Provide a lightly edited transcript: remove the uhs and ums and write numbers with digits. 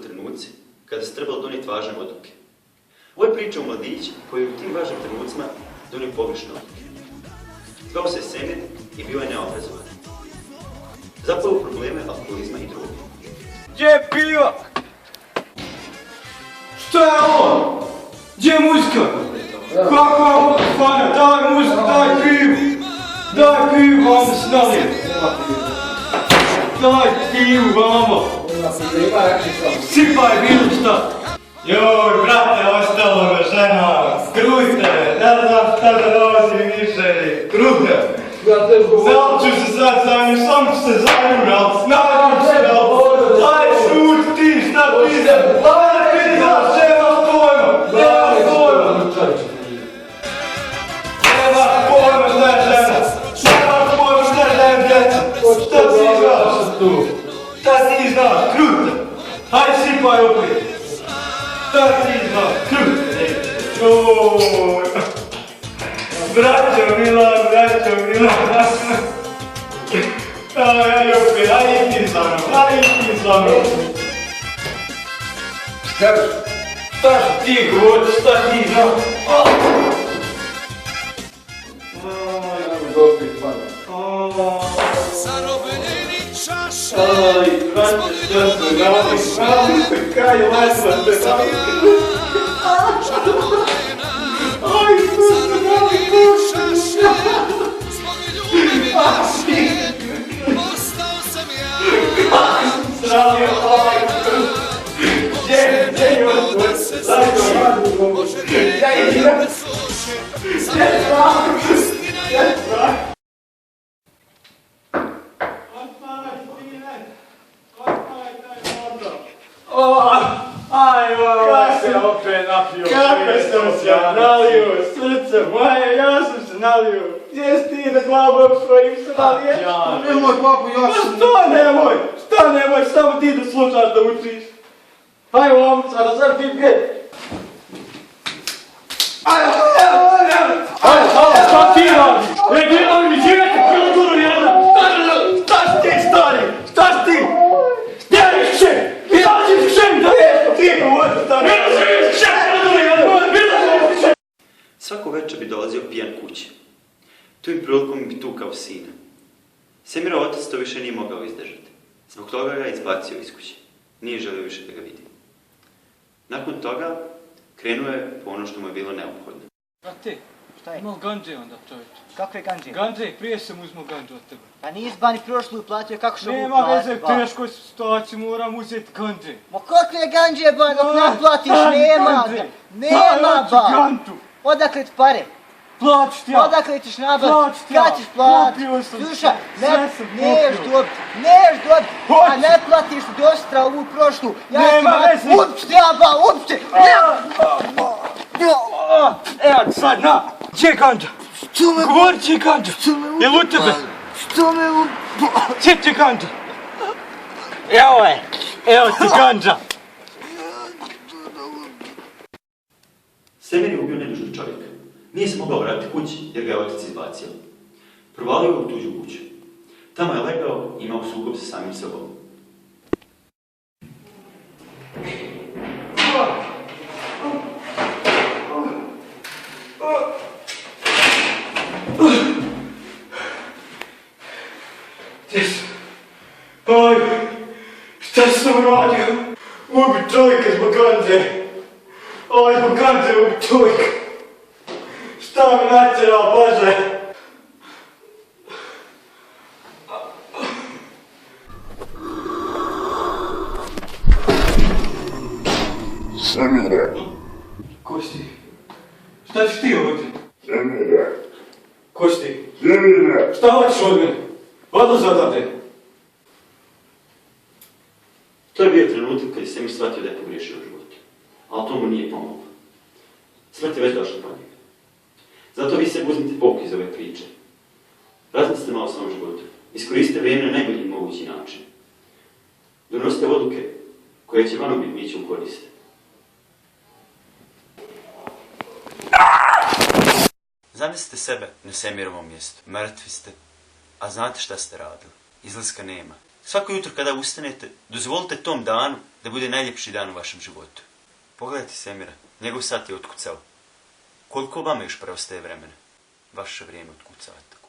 trenuci kada se trebalo donijeti važne odluke. Ovo je priča o mladiću koji je u tim važnim trenucima donio pogrešne odluke. Zvao se Semir i bio je neobrazovan. Zapao u probleme alkoholizma i droge. Gdje je piva? Šta je ovo? Gdje je muzika? Kakva je ovo spanja? Daj muziku, daj pivu! Daj pivu, vamo se nalijem! Daj pivu, vamo! Sipaj bilo šta! Joj, brate, ostalo me žena! Krujte me! Ne znam šta da nosim više! Krujte me! Zal ću se sad zajim, sam ću se zajim, ali snadam se, daj šut ti, šta pizem! Daj pizem, nema pojma! Nema pojma! Nema pojma šta je žena! Nema pojma šta je žena, djeca! Šta ti znaš tu? Šta ti znaš? Krujte! Hajde sipaj opet! Šta ti znaš? Krujte! Joj! Braćo Milan! Aj opet, aj ti sa mnom! Šta ti god, šta ti znaš? Opet pada. Aj, brate, šta se radi? Kaj lesla te radi? Aj, šta se radi? Zdravio, ovaj gdje je ovo? Ja se opet napio. Kako sam se nalio, srce moje, ja sam se nalio. Gdje si ti da glavo svojim se nalije? Nemoj, papu, ja sam... Šta nemoj, samo ti da slušaš da učiš. Hajde momca, da sad ti gdje? Ajde, šta ti radiš? Gledaj mi djete, piloturu jedna! Šta si ti, stari? Šta si ti? Gdje će? Izađi se šem, da je! Ti govori, stari! Izađi se šem, piloturu jedna! Svako večer bi dolazio pijan kući. Tim prilikom bi tukao sina. Semirov otac to više nije mogao izdržati. Zbog toga ga je izbacio iz kuće. Nije želio više da ga vidi. Nakon toga, krenuo je po ono što mu je bilo neophodno. Brate, šta je? imao ganđe onda čovječe. Kakve ganđe? Ganđe, prije sam uzmao ganđu od tebe. Pa nisi bani prošlu platio, kako što Nema veze, u teškoj situaciji moram uzeti ganđe. Ma kakve ganđe ba, dok ne platiš, nema ga. Nema ba. Odakle ti pare? Plaću ti ja! Odakle ćeš nabaviti? Kad ćeš platiti? Slušaj, neš dobiti, a ne platiš dostra ovu prošlu. Nema veze! Upći ja ba, upći! Evo sad, na! Gdje je ganđa? Govori gdje je ganđa? Jel u tebe? Što me u... Gdje ti je ganđa? Evo je! Evo ti ganđa! Semir je ubio nedužnog čovjeka. Nije se mogao vratiti kući jer ga je otac izbacio. Provalio ga u tuđu kuću. Tamo je legao i imao sukob sa samim sobom. Oj, šta sam radio? Ubi čovjeka zbog ganđe. Oj, zbog ganđe ubi čovjeka. Šta mi natjerao, Bože? Semire. Ko si ti? Šta ćeš ti ovdje? Semire. Ko si ti? Semire. Šta hoćeš od mene? Odlazi odavde. To je bio trenutak kad je Semir shvatio da je pogriješio u životu. Ali to mu nije pomoglo. Smrt je već došla po njega. Zato vi se uzmite pouku iz ove priče. Razmislite malo o svom životu. Iskoristite vrijeme na najbolji mogući način. Donosite odluke koje će vama biti u korist. Zamislite sebe na Semirovom mjestu. Mrtvi ste, a znate šta ste radili. Izlaska nema. Svako jutro kada ustanete, dozvolite tom danu da bude najljepši dan u vašem životu. Pogledajte Semira, njegov sat je otkucao. Koliko vama još preostaje vremena? Vaše vrijeme otkucava tako.